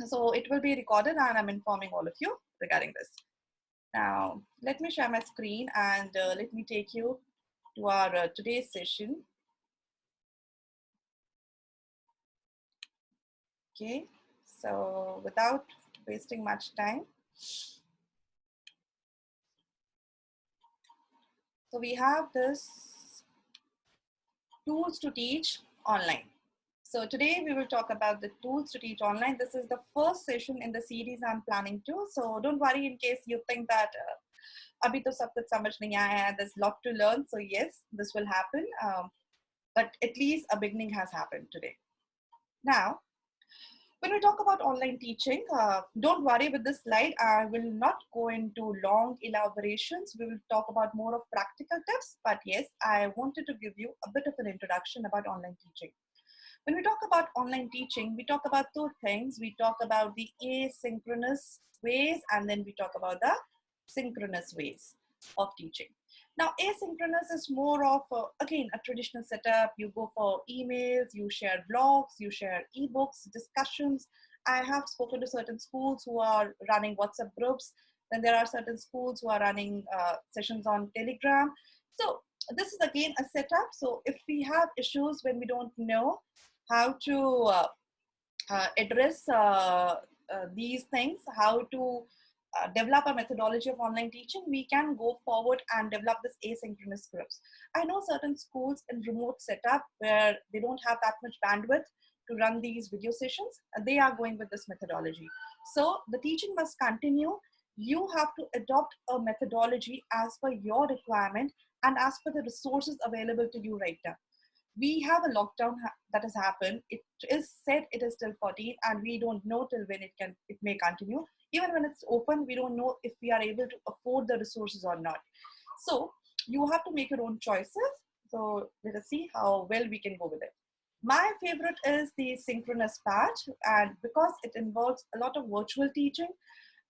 So it will be recorded and I'm informing all of you regarding this. Now, let me share my screen and let me take you to our today's session. Okay, so without wasting much time, so we have this tools to teach online. So today we will talk about the tools to teach online. This is the first session in the series I'm planning to. So don't worry in case you think that abhi to sab kuch samajh nahi aaya hai, there's a lot to learn. So yes, this will happen. But at least a beginning has happened today. Now, when we talk about online teaching, don't worry with this slide. I will not go into long elaborations. We will talk about more of practical tips. But yes, I wanted to give you a bit of an introduction about online teaching. When we talk about online teaching, we talk about two things. We talk about the asynchronous ways, and then we talk about the synchronous ways of teaching. Now, asynchronous is more of, again, a traditional setup. You go for emails, you share blogs, you share ebooks, discussions. I have spoken to certain schools who are running WhatsApp groups. Then there are certain schools who are running sessions on Telegram. So this is again a setup. So if we have issues when we don't know how to address these things, how to develop a methodology of online teaching, we can go forward and develop this asynchronous groups. I know certain schools in remote setup where they don't have that much bandwidth to run these video sessions, they are going with this methodology. So the teaching must continue. You have to adopt a methodology as per your requirement and as per the resources available to you right now. We have a lockdown that has happened. It is said it is till 14 and we don't know till when it may continue. Even when it's open, we don't know if we are able to afford the resources or not. So you have to make your own choices. So let us see how well we can go with it. My favorite is the synchronous part, and because it involves a lot of virtual teaching,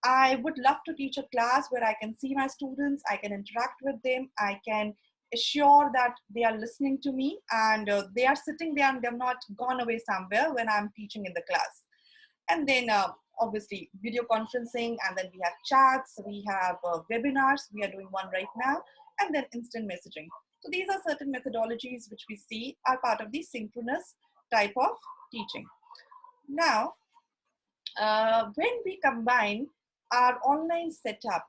I would love to teach a class where I can see my students, I can interact with them, I can assure that they are listening to me and they are sitting there and they're not gone away somewhere when I'm teaching in the class. And then obviously video conferencing, and then we have chats, we have webinars, we are doing one right now, and then instant messaging. So these are certain methodologies which we see are part of the synchronous type of teaching. Now, when we combine our online setup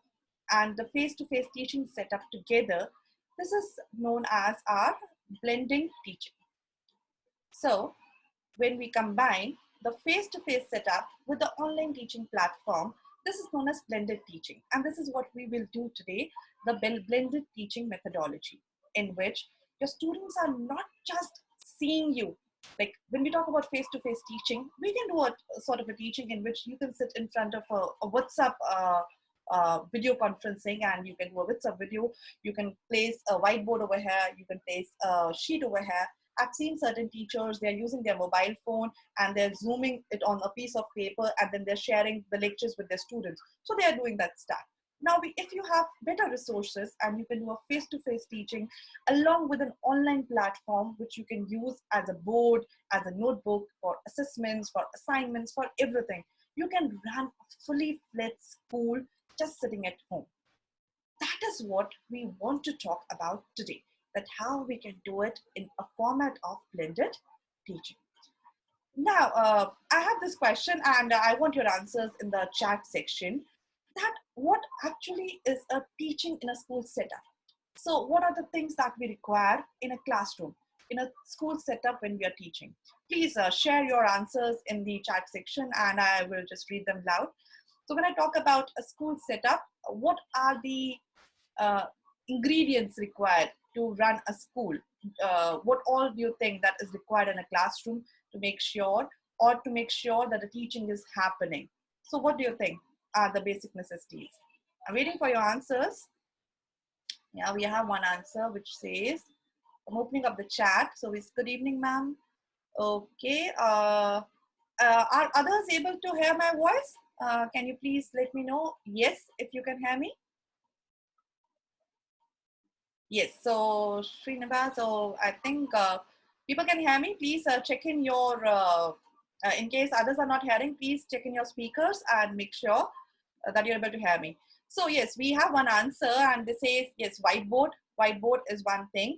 and the face-to-face teaching setup together, this is known as our blending teaching. So when we combine the face-to-face setup with the online teaching platform, this is known as blended teaching. And this is what we will do today, the blended teaching methodology, in which your students are not just seeing you. Like when we talk about face-to-face teaching, we can do a sort of a teaching in which you can sit in front of a WhatsApp video conferencing, and you can do a WhatsApp video. You can place a whiteboard over here. You can place a sheet over here. I've seen certain teachers, they're using their mobile phone and they're zooming it on a piece of paper, and then they're sharing the lectures with their students. So they're doing that stuff. Now, if you have better resources and you can do a face-to-face teaching along with an online platform, which you can use as a board, as a notebook for assessments, for assignments, for everything, you can run a fully fledged school just sitting at home. That is what we want to talk about today, that how we can do it in a format of blended teaching. Now, I have this question and I want your answers in the chat section, that what actually is a teaching in a school setup? So what are the things that we require in a classroom, in a school setup when we are teaching? Please share your answers in the chat section and I will just read them loud. So when I talk about a school setup, what are the ingredients required to run a school? What all do you think that is required in a classroom to make sure, or to make sure that the teaching is happening? So what do you think are the basic necessities? I'm waiting for your answers. Yeah, we have one answer which says, I'm opening up the chat. So it's good evening, ma'am. Okay. Are others able to hear my voice? Can you please let me know? Yes, if you can hear me. Yes, so Srinivas, so I think people can hear me. Please check in your In case others are not hearing, please check in your speakers and make sure that you're able to hear me. So yes, we have one answer, and this says yes, whiteboard. Whiteboard is one thing.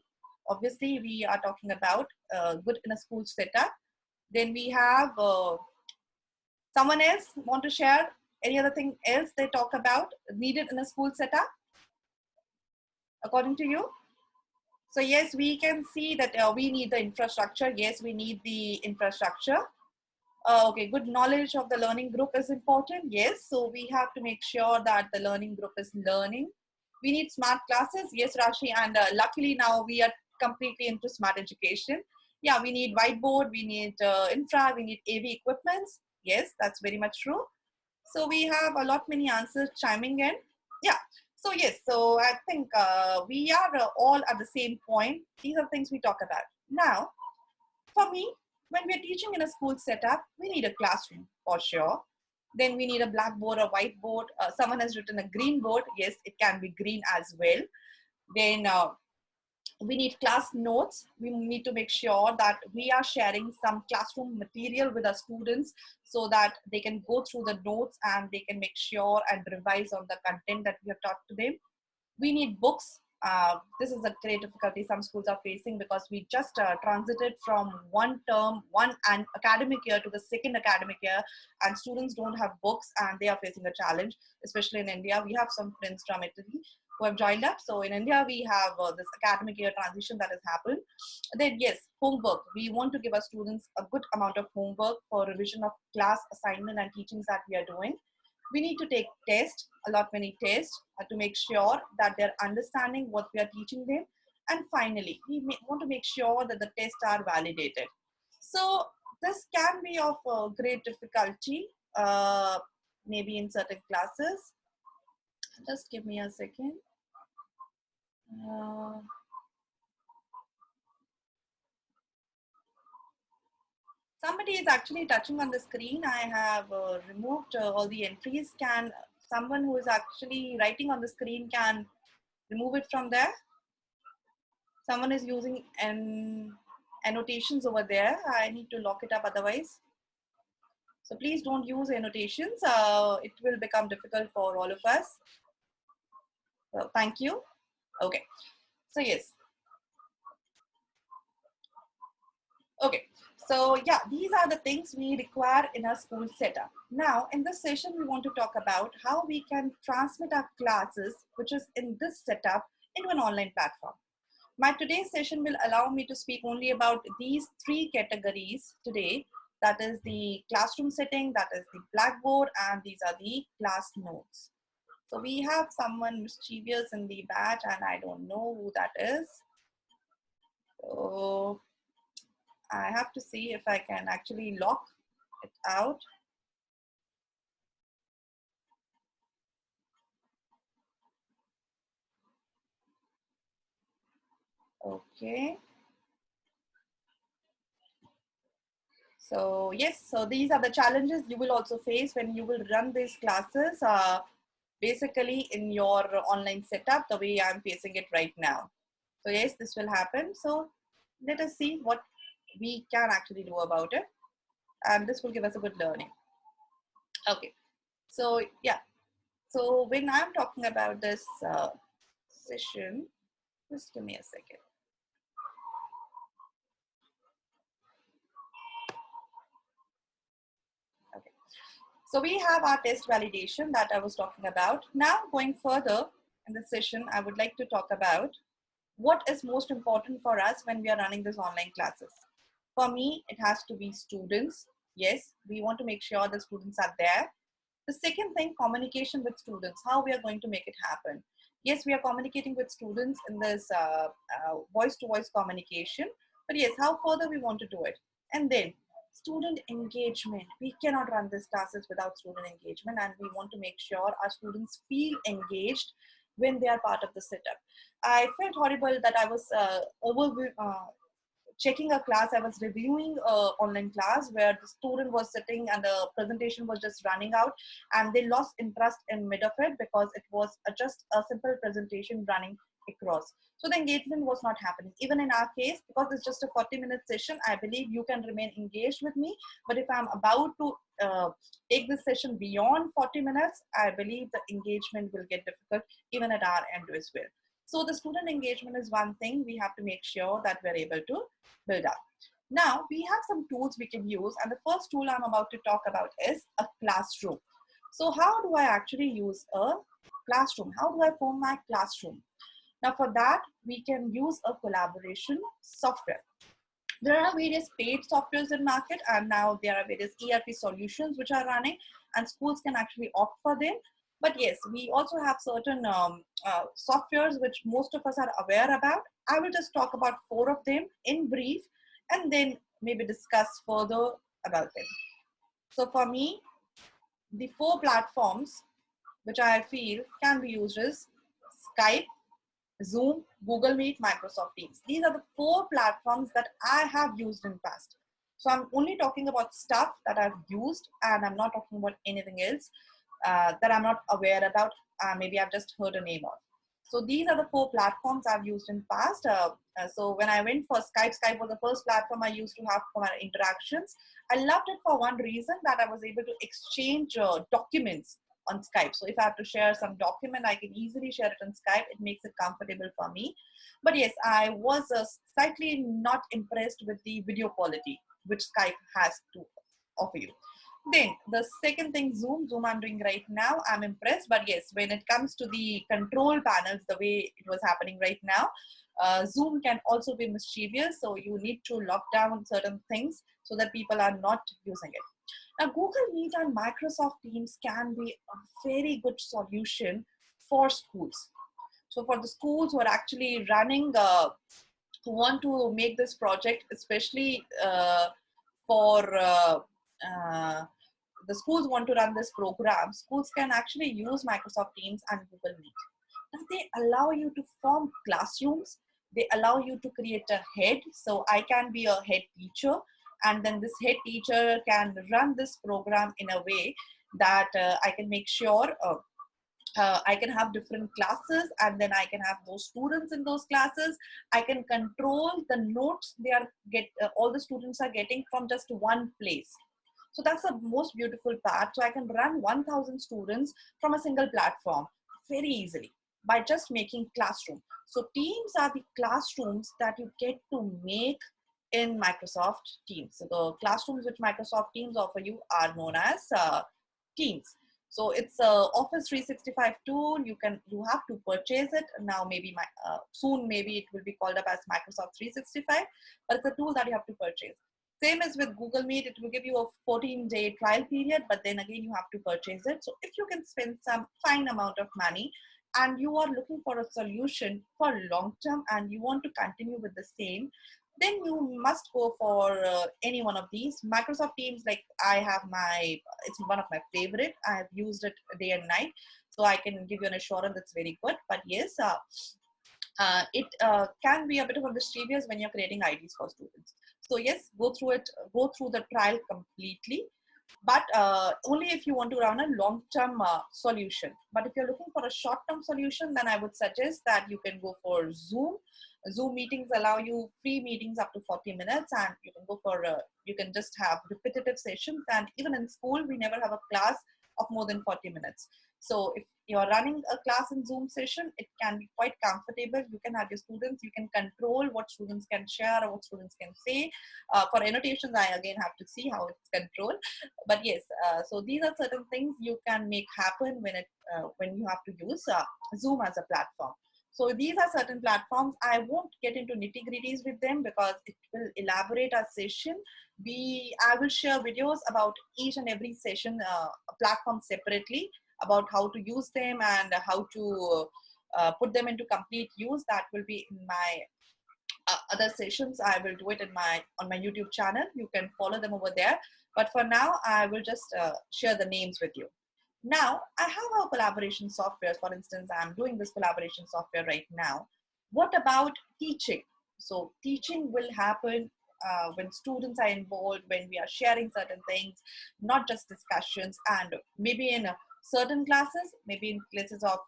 Obviously, we are talking about good in a school setup. Then we have someone else want to share any other thing else they talk about needed in a school setup, according to you? So yes, we can see that we need the infrastructure. Yes, we need the infrastructure. Okay, good knowledge of the learning group is important. Yes, so we have to make sure that the learning group is learning. We need smart classes. Yes, Rashi, and luckily now we are completely into smart education. Yeah, we need whiteboard, we need infra, we need AV equipments. Yes, that's very much true. So we have a lot many answers chiming in. Yeah. So yes, so I think we are all at the same point. These are things we talk about. Now, for me, when we're teaching in a school setup, we need a classroom for sure. Then we need a blackboard or whiteboard. Someone has written a green board. Yes, it can be green as well. Then we need class notes. We need to make sure that we are sharing some classroom material with our students so that they can go through the notes and they can make sure and revise on the content that we have taught to them. We need books. This is a great difficulty some schools are facing because we just transited from one term, academic year to the second academic year, and students don't have books and they are facing a challenge, especially in India. We have some friends from Italy who have joined up. So in India, we have this academic year transition that has happened. Then yes, homework. We want to give our students a good amount of homework for revision of class assignment and teachings that we are doing. We need to take tests, a lot many tests to make sure that they're understanding what we are teaching them. And finally, want to make sure that the tests are validated. So this can be of great difficulty, maybe in certain classes. Just give me a second. Somebody is actually touching on the screen. I have removed all the entries. Can someone who is actually writing on the screen can remove it from there? Someone is using annotations over there. I need to lock it up otherwise. So please don't use annotations. It will become difficult for all of us. So thank you. Okay. So yes. Okay. So yeah, these are the things we require in a school setup. Now, in this session, we want to talk about how we can transmit our classes, which is in this setup, into an online platform. My today's session will allow me to speak only about these three categories today. That is the classroom setting, that is the blackboard, and these are the class notes. So we have someone mischievous in the batch, and I don't know who that is. So I have to see if I can actually lock it out. Okay. So yes, so these are the challenges you will also face when you will run these classes, basically in your online setup, the way I'm facing it right now. So yes, this will happen. So let us see what we can actually do about it. And this will give us a good learning. Okay, so yeah. So when I'm talking about this session, just give me a second. Okay. So we have our test validation that I was talking about. Now going further in the session, I would like to talk about what is most important for us when we are running these online classes. For me, it has to be students. Yes, we want to make sure the students are there. The second thing, communication with students, how we are going to make it happen. Yes, we are communicating with students in this voice-to-voice communication, but yes, how further we want to do it. And then student engagement. We cannot run these classes without student engagement, and we want to make sure our students feel engaged when they are part of the setup. I felt horrible that I was checking a class. I was reviewing a online class where the student was sitting and the presentation was just running out, and they lost interest in mid of it because it was just a simple presentation running across. So the engagement was not happening. Even in our case, because it's just a 40-minute session, I believe you can remain engaged with me. But if I'm about to take this session beyond 40 minutes, I believe the engagement will get difficult even at our end as well. So the student engagement is one thing we have to make sure that we're able to build up. Now we have some tools we can use, and the first tool I'm about to talk about is a classroom. So how do I actually use a classroom? How do I form my classroom? Now for that, we can use a collaboration software. There are various paid softwares in market, and now there are various ERP solutions which are running, and schools can actually opt for them. But yes, we also have certain softwares which most of us are aware about. I will just talk about 4 of them in brief, and then maybe discuss further about them. So for me, the 4 platforms which I feel can be used is Skype, Zoom, Google Meet, Microsoft Teams. These are the 4 platforms that I have used in past. So I'm only talking about stuff that I've used, and I'm not talking about anything else that I'm not aware about. Maybe I've just heard a name of. So these are the 4 platforms I've used in past. So when I went for Skype, Skype was the first platform I used to have for my interactions. I loved it for one reason, that I was able to exchange documents on Skype. So if I have to share some document, I can easily share it on Skype. It makes it comfortable for me. But yes, I was slightly not impressed with the video quality which Skype has to offer you. Then the second thing, Zoom I'm doing right now, I'm impressed. But yes, when it comes to the control panels, the way it was happening right now, Zoom can also be mischievous. So you need to lock down certain things so that people are not using it. Now, Google Meet and Microsoft Teams can be a very good solution for schools. So for the schools who are actually running, who want to make this project, especially for the schools want to run this program, schools can actually use Microsoft Teams and Google Meet. Now they allow you to form classrooms. They allow you to create a head. So I can be a head teacher, and then this head teacher can run this program in a way that I can make sure I can have different classes, and then I can have those students in those classes. I can control the notes they are all the students are getting from just one place. So that's the most beautiful part. So I can run 1,000 students from a single platform very easily by just making classroom. So Teams are the classrooms that you get to make in Microsoft Teams. So the classrooms which Microsoft Teams offer you are known as Teams. So it's a Office 365 tool. You have to purchase it now. Maybe soon maybe it will be called up as Microsoft 365, but it's a tool that you have to purchase. Same as with Google Meet, it will give you a 14-day trial period, but then again, you have to purchase it. So if you can spend some fine amount of money and you are looking for a solution for long term and you want to continue with the same, then you must go for any one of these. Microsoft Teams, like it's one of my favorite. I have used it day and night. So I can give you an assurance it's very good. But yes, it can be a bit of a mischievous when you're creating IDs for students. So yes, go through the trial completely, but only if you want to run a long-term solution. But if you're looking for a short-term solution, then I would suggest that you can go for Zoom. Zoom meetings allow you free meetings up to 40 minutes, and you can go for, you can just have repetitive sessions. And even in school, we never have a class of more than 40 minutes. So if you're running a class in Zoom session, it can be quite comfortable. You can have your students, you can control what students can share or what students can say. For annotations, I again have to see how it's controlled. But yes, so these are certain things you can make happen when you have to use Zoom as a platform. So these are certain platforms. I won't get into nitty-gritties with them because it will elaborate our session. I will share videos about each and every session platform separately, about how to use them and how to put them into complete use. That will be in my other sessions. I will do it on my YouTube channel. You can follow them over there. But for now, I will just share the names with you. Now, I have a collaboration software. For instance, I'm doing this collaboration software right now. What about teaching? So teaching will happen when students are involved, when we are sharing certain things, not just discussions. And maybe in certain classes, maybe in places of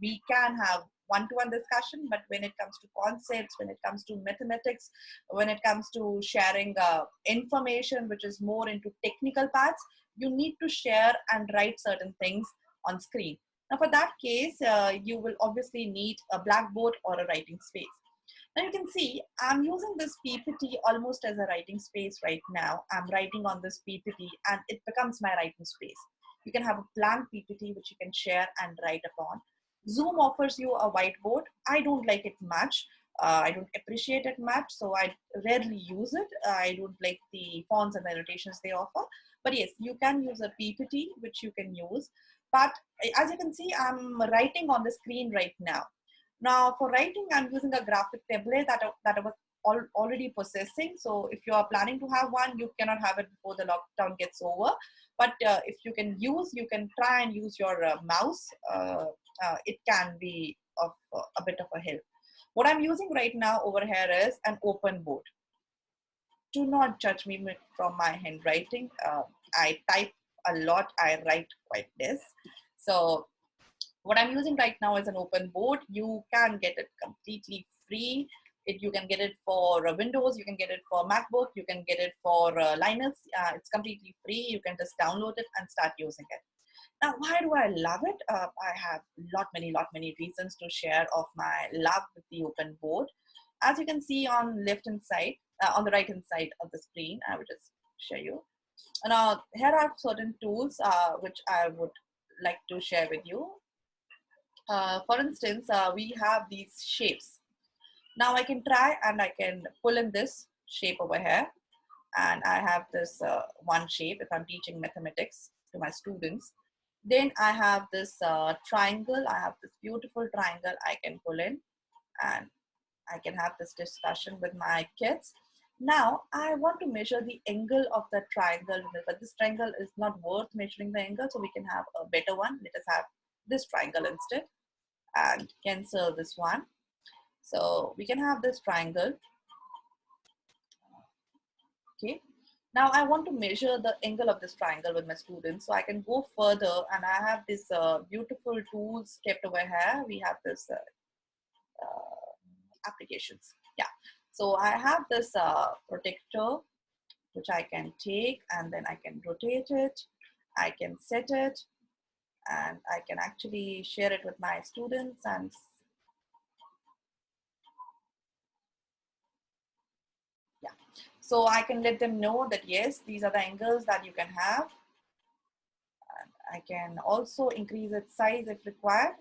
we can have one-to-one discussion, but when it comes to concepts, when it comes to mathematics, when it comes to sharing information which is more into technical parts, you need to share and write certain things on screen. Now for that case, you will obviously need a blackboard or a writing space. Now you can see I'm using this PPT almost as a writing space right now. I'm writing on this PPT and it becomes my writing space. You can have a blank PPT which you can share and write upon. Zoom offers you a whiteboard. I don't like it much. I don't appreciate it much, so I rarely use it. I don't like the fonts and the annotations they offer. But yes, you can use a PPT which you can use. But as you can see, I'm writing on the screen right now. Now for writing, I'm using a graphic tablet that I was already possessing. So if you are planning to have one, you cannot have it before the lockdown gets over. But if you can try and use your mouse. It can be of a bit of a help. What I'm using right now over here is an open board. Do not judge me from my handwriting. I type a lot, I write quite less. So what I'm using right now is an open board. You can get it completely free. You can get it for Windows, you can get it for MacBook, you can get it for Linux. It's completely free. You can just download it and start using it. Now, why do I love it? I have many reasons to share of my love with the open board. As you can see on on the right hand side of the screen, I will just show you. Now, here are certain tools which I would like to share with you. For instance, we have these shapes. Now I can try and I can pull in this shape over here. And I have this one shape if I'm teaching mathematics to my students. Then I have this triangle. I have this beautiful triangle I can pull in and I can have this discussion with my kids. Now I want to measure the angle of the triangle, but this triangle is not worth measuring the angle, so we can have a better one. Let us have this triangle instead and cancel this one. So we can have this triangle. Okay. Now I want to measure the angle of this triangle with my students, so I can go further and I have this beautiful tools kept over here. We have this applications. Yeah. So I have this protector which I can take and then I can rotate it. I can set it and I can actually share it with my students and yeah. So I can let them know that yes, these are the angles that you can have. I can also increase its size if required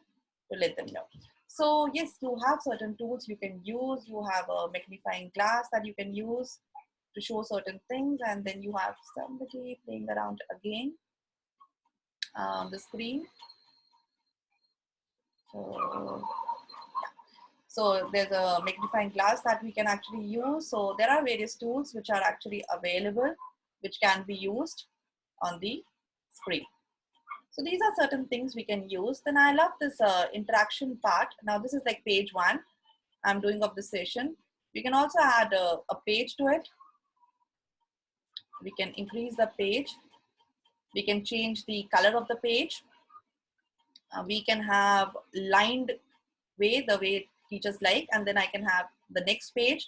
to let them know. So yes, you have certain tools you can use. You have a magnifying glass that you can use to show certain things, and then you have somebody playing around again on the screen. So there's a magnifying glass that we can actually use. So there are various tools which are actually available, which can be used on the screen. So these are certain things we can use. Then I love this interaction part. Now this is like page 1 I'm doing of the session. We can also add a page to it. We can increase the page. We can change the color of the page. We can have lined way, the way teachers like, and then I can have the next page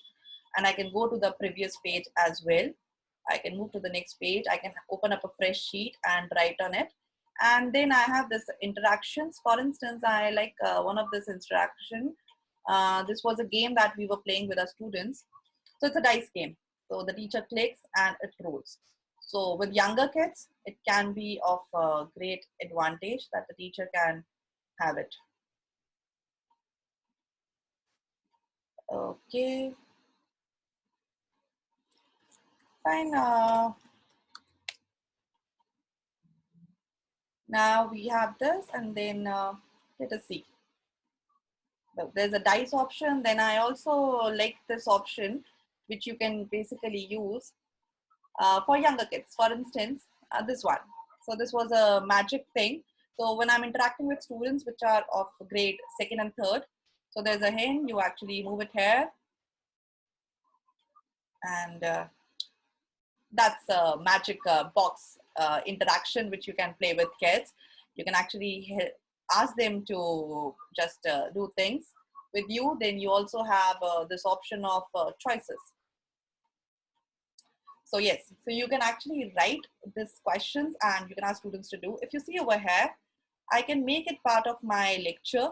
and I can go to the previous page as well. I can move to the next page. I can open up a fresh sheet and write on it. And then I have this interactions. For instance, I like one of this interaction. This was a game that we were playing with our students. So it's a dice game. So the teacher clicks and it rolls. So with younger kids, it can be of great advantage that the teacher can have it. Okay. Fine. Now we have this and then let us see. There's a dice option. Then I also like this option, which you can basically use for younger kids. For instance, this one. So this was a magic thing. So when I'm interacting with students which are of grade 2nd and 3rd, so there's a hen, you actually move it here. And that's a magic box interaction which you can play with kids. You can actually ask them to just do things with you. Then you also have this option of choices. So yes, so you can actually write these questions and you can ask students to do. If you see over here, I can make it part of my lecture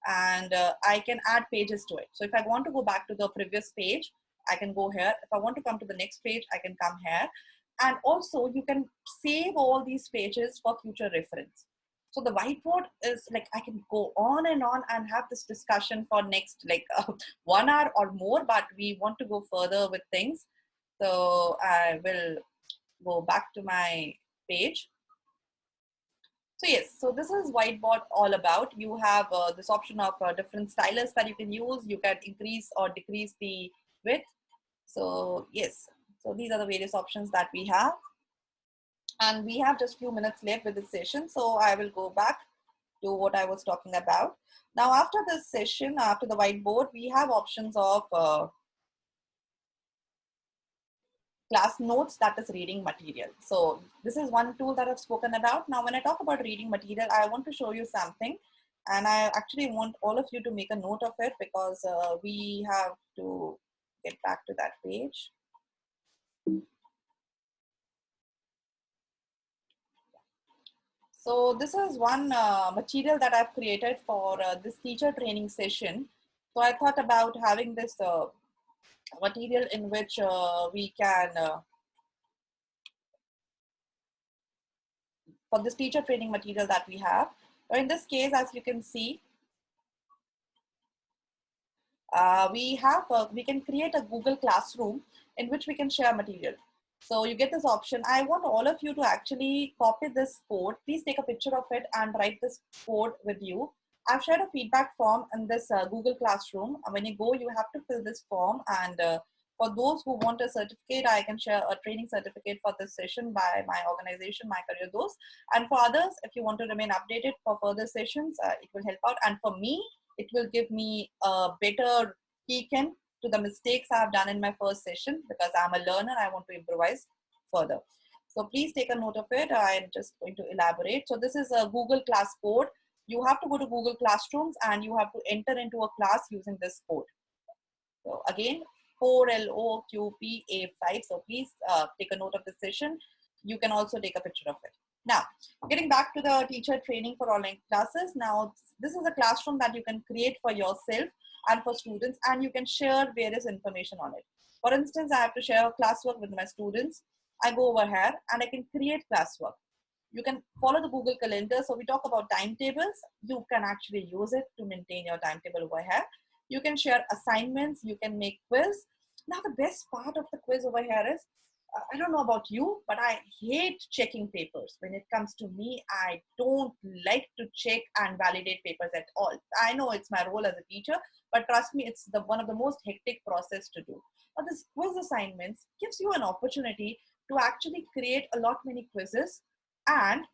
and I can add pages to it. So if I want to go back to the previous page, I can go here. If I want to come to the next page, I can come here. And also you can save all these pages for future reference. So the whiteboard is like, I can go on and have this discussion for next like 1 hour or more, but we want to go further with things. So I will go back to my page. So yes, so this is whiteboard all about. You have this option of different stylus that you can use. You can increase or decrease the width. So yes, so these are the various options that we have. And we have just few minutes left with this session. So I will go back to what I was talking about. Now after this session, after the whiteboard, we have options of class notes, that is reading material. So this is one tool that I've spoken about. Now, when I talk about reading material, I want to show you something. And I actually want all of you to make a note of it because we have to get back to that page. So this is one material that I've created for this teacher training session. So I thought about having this material in which we can for this teacher training material that we have. So in this case, as you can see, we can create a Google Classroom in which we can share material. So you get this option. I want all of you to actually copy this code. Please take a picture of it and write this code with you. I've shared a feedback form in this Google Classroom. When you go, you have to fill this form. And for those who want a certificate, I can share a training certificate for this session by my organization, My Career Dost. And for others, if you want to remain updated for further sessions, it will help out. And for me, it will give me a better peek in to the mistakes I've done in my first session because I'm a learner. I want to improvise further. So please take a note of it. I'm just going to elaborate. So this is a Google Class code. You have to go to Google Classrooms and you have to enter into a class using this code. So again, 4LOQPA5. So please take a note of this session. You can also take a picture of it. Now, getting back to the teacher training for online classes. Now, this is a classroom that you can create for yourself and for students, and you can share various information on it. For instance, I have to share a classwork with my students. I go over here and I can create classwork. You can follow the Google Calendar. So we talk about timetables. You can actually use it to maintain your timetable over here. You can share assignments. You can make quiz. Now, the best part of the quiz over here is, I don't know about you, but I hate checking papers. When it comes to me, I don't like to check and validate papers at all. I know it's my role as a teacher, but trust me, it's one of the most hectic process to do. But this quiz assignments gives you an opportunity to actually create a lot many quizzes, and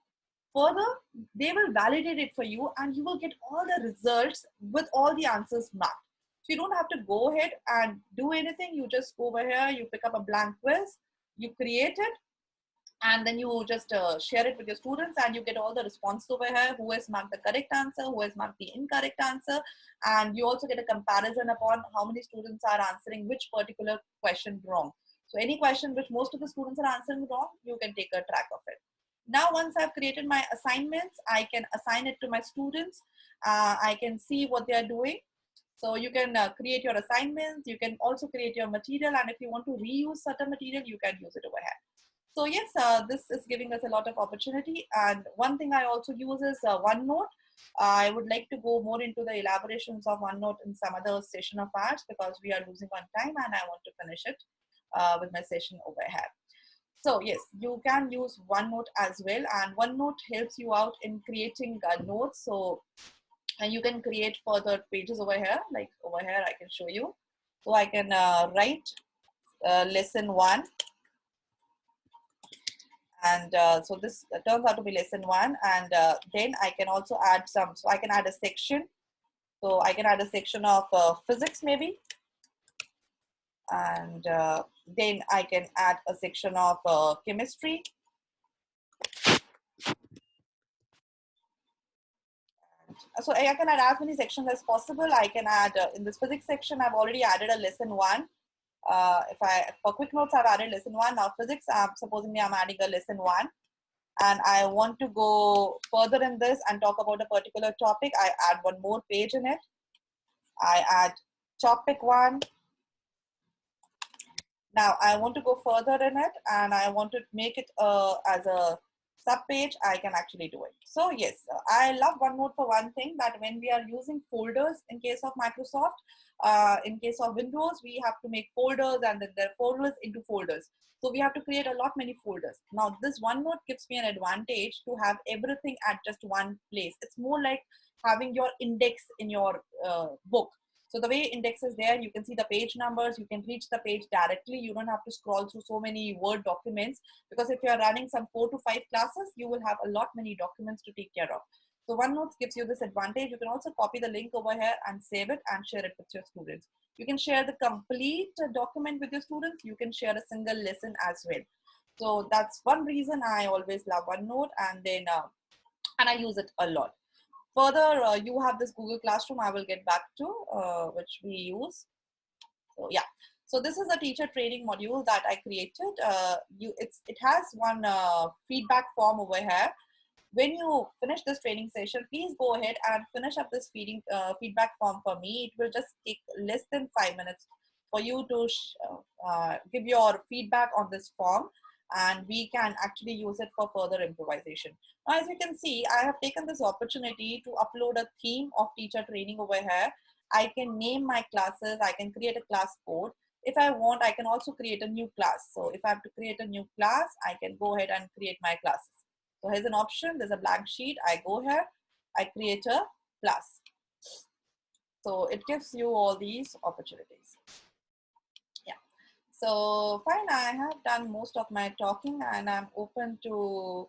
further, they will validate it for you and you will get all the results with all the answers marked. So you don't have to go ahead and do anything. You just go over here, you pick up a blank quiz, you create it, and then you just share it with your students and you get all the responses over here, who has marked the correct answer, who has marked the incorrect answer, and you also get a comparison upon how many students are answering which particular question wrong. So any question which most of the students are answering wrong, you can take a track of it. Now, once I've created my assignments, I can assign it to my students. I can see what they are doing. So you can create your assignments. You can also create your material. And if you want to reuse certain material, you can use it over here. So yes, this is giving us a lot of opportunity. And one thing I also use is OneNote. I would like to go more into the elaborations of OneNote in some other session of ours because we are losing on time and I want to finish it with my session over here. So yes, you can use OneNote as well, and OneNote helps you out in creating notes. So and you can create further pages over here, like over here I can show you. So I can write lesson 1, and so this turns out to be lesson 1, and then I can also add some, so I can add a section. So I can add a section of physics maybe, and then I can add a section of chemistry. So I can add as many sections as possible. I can add in this physics section, I've already added a lesson 1. For quick notes, I've added lesson 1. Now physics, supposingly I'm adding a lesson 1, and I want to go further in this and talk about a particular topic. I add one more page in it. I add topic 1. Now I want to go further in it and I want to make it as a sub page. I can actually do it. So yes, I love OneNote for one thing, that when we are using folders in case of Microsoft, in case of Windows, we have to make folders and then there are folders into folders. So we have to create a lot many folders. Now this OneNote gives me an advantage to have everything at just one place. It's more like having your index in your book. So the way index is there, you can see the page numbers, you can reach the page directly. You don't have to scroll through so many Word documents, because if you're running some 4 to 5 classes, you will have a lot many documents to take care of. So OneNote gives you this advantage. You can also copy the link over here and save it and share it with your students. You can share the complete document with your students. You can share a single lesson as well. So that's one reason I always love OneNote, and then and I use it a lot. Further, you have this Google Classroom I will get back to, which we use. So yeah, so this is a teacher training module that I created. It has one feedback form over here. When you finish this training session, please go ahead and finish up this feedback form for me. It will just take less than 5 minutes for you to give your feedback on this form, and we can actually use it for further improvisation. Now, as you can see, I have taken this opportunity to upload a theme of teacher training over here. I can name my classes. I can create a class code. If I want, I can also create a new class. So if I have to create a new class, I can go ahead and create my classes. So here's an option. There's a blank sheet. I go here. I create a class. So it gives you all these opportunities. Yeah. So fine, I have done most of my talking, and I'm open to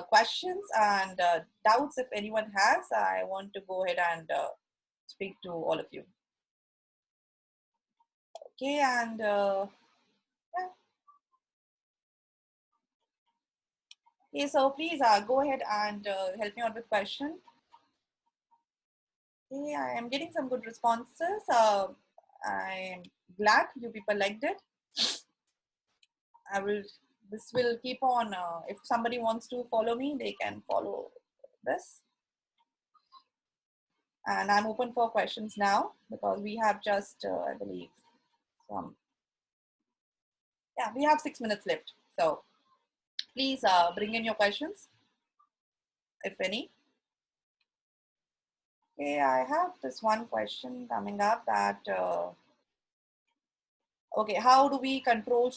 questions and doubts if anyone has. I want to go ahead and speak to all of you. Okay, and yeah. Okay, so please go ahead and help me out with question. Okay, I am getting some good responses. I'm glad you people liked it. This will keep on, if somebody wants to follow me, they can follow this. And I'm open for questions now, because we have just, I believe, yeah, we have 6 minutes left. So please bring in your questions, if any. Okay, I have this one question coming up that, okay, how do we control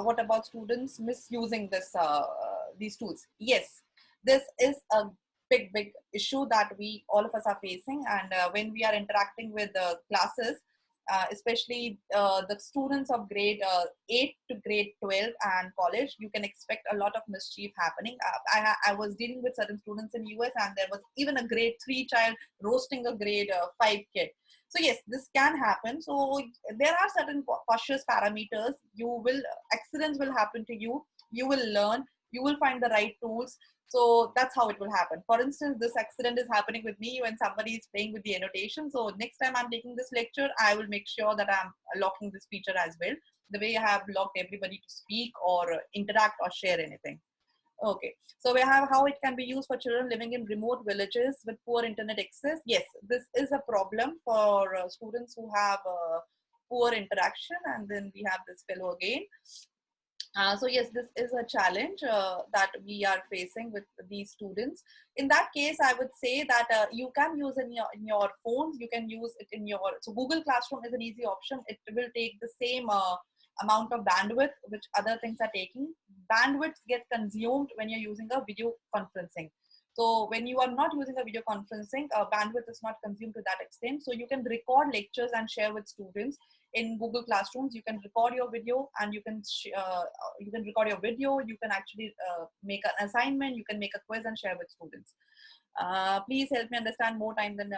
what about students misusing these tools? Yes, this is a big issue that all of us are facing. And when we are interacting with the classes, especially the students of grade 8 to grade 12 and college, you can expect a lot of mischief happening. I was dealing with certain students in US, and there was even a grade 3 child roasting a grade 5 kid. So yes, this can happen. So there are certain cautious parameters. Accidents will happen to you. You will learn. You will find the right tools. So that's how it will happen. For instance, this accident is happening with me when somebody is playing with the annotation. So next time I'm taking this lecture, I will make sure that I'm locking this feature as well, the way I have locked everybody to speak or interact or share anything. Okay, so we have how it can be used for children living in remote villages with poor internet access. Yes, this is a problem for students who have poor interaction. And then we have this fellow again. So yes, this is a challenge that we are facing with these students. In that case, I would say that you can use in your phones. You can use it in so Google Classroom is an easy option. It will take the same amount of bandwidth which other things are taking. Bandwidth get consumed when you're using a video conferencing. So when you are not using a video conferencing, bandwidth is not consumed to that extent. So you can record lectures and share with students. In Google Classrooms, you can record your video, and you can record your video. You can actually make an assignment. You can make a quiz and share with students. Please help me understand more time than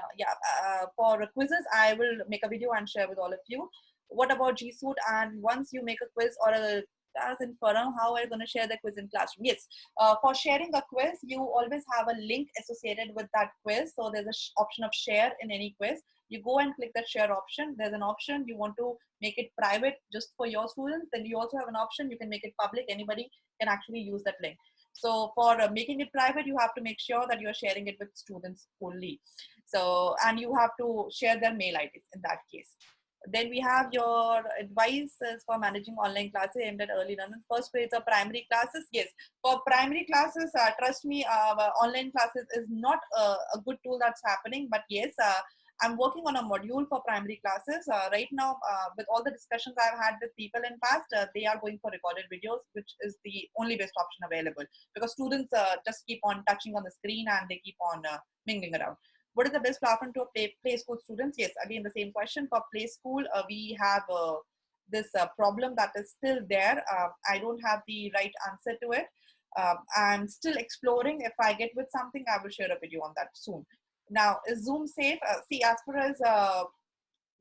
for quizzes. I will make a video and share with all of you. What about G Suite? And once you make a quiz or a as in forum, how are you going to share the quiz in classroom? Yes, for sharing a quiz, you always have a link associated with that quiz. So there's an option of share in any quiz. You go and click that share option. There's an option you want to make it private just for your students. Then you also have an option you can make it public. Anybody can actually use that link. So for making it private, you have to make sure that you're sharing it with students only. So, and you have to share their mail IDs in that case. Then we have your advices for managing online classes aimed at early learners. First grades or primary classes. Yes, for primary classes, trust me, online classes is not a good tool that's happening. But yes, I'm working on a module for primary classes right now. With all the discussions I've had with people in past, they are going for recorded videos, which is the only best option available, because students just keep on touching on the screen and they keep on mingling around. What is the best platform to play school students? Yes, again, the same question. For play school, we have this problem that is still there. I don't have the right answer to it. I'm still exploring. If I get with something, I will share a video on that soon. Now, is Zoom safe? See, as far as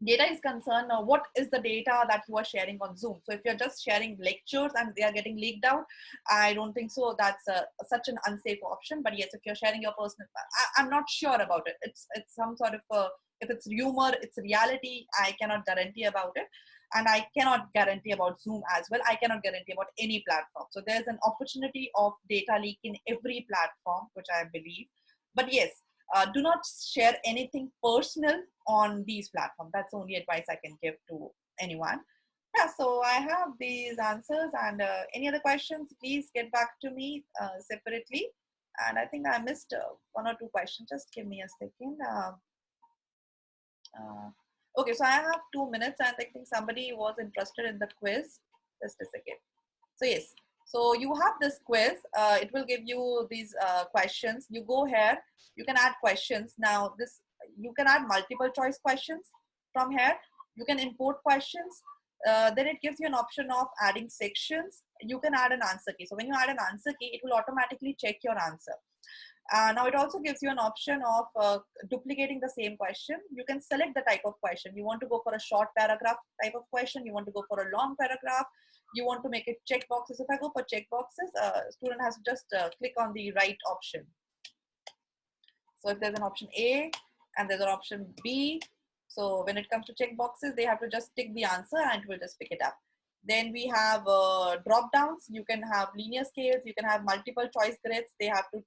data is concerned, what is the data that you are sharing on Zoom? So if you're just sharing lectures and they are getting leaked out, I don't think so. That's such an unsafe option. But yes, if you're sharing your personal, I'm not sure about it. It's some sort of if it's rumor, it's reality. I cannot guarantee about it, and I cannot guarantee about Zoom as well. I cannot guarantee about any platform. So there's an opportunity of data leak in every platform, which I believe. But yes, do not share anything personal on these platforms. That's the only advice I can give to anyone. Yeah, so I have these answers, and any other questions, please get back to me separately. And I think I missed one or two questions. Just give me a second. Okay, so I have 2 minutes, and I think somebody was interested in the quiz. Just a second. So yes, so you have this quiz. It will give you these questions. You go here, you can add questions. Now this, you can add multiple choice questions from here. You can import questions. Then it gives you an option of adding sections. You can add an answer key. So when you add an answer key, it will automatically check your answer. Now it also gives you an option of duplicating the same question. You can select the type of question. You want to go for a short paragraph type of question. You want to go for a long paragraph. You want to make it check boxes. If I go for check boxes, student has to just click on the right option. So if there's an option A and there's an option B, so when it comes to check boxes, they have to just tick the answer and it will just pick it up. Then we have drop downs. You can have linear scales. You can have multiple choice grids. They have to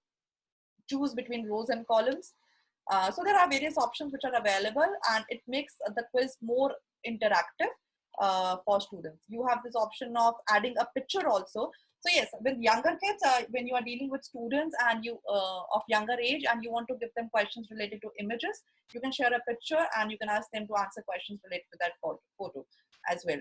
choose between rows and columns. So there are various options which are available, and it makes the quiz more interactive for students. You have this option of adding a picture also. So yes, with younger kids, when you are dealing with students and you of younger age and you want to give them questions related to images, you can share a picture and you can ask them to answer questions related to that photo as well.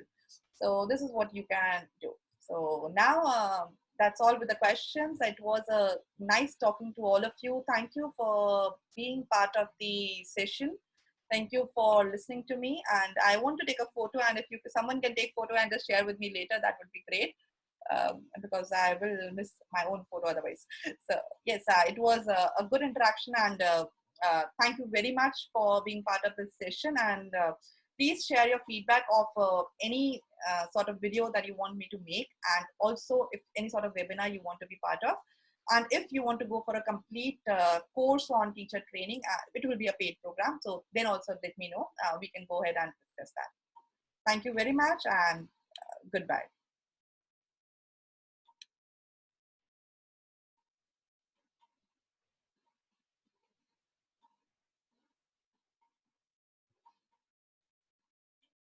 So this is what you can do. So now that's all with the questions. It was a nice talking to all of you. Thank you for being part of the session. Thank you for listening to me. And I want to take a photo, and if someone can take photo and just share with me later, that would be great. Because I will miss my own photo otherwise. So yes, it was a good interaction, and thank you very much for being part of this session. And please share your feedback of any sort of video that you want me to make, and also if any sort of webinar you want to be part of. And if you want to go for a complete course on teacher training, it will be a paid program. So then also let me know. We can go ahead and discuss that. Thank you very much, and goodbye.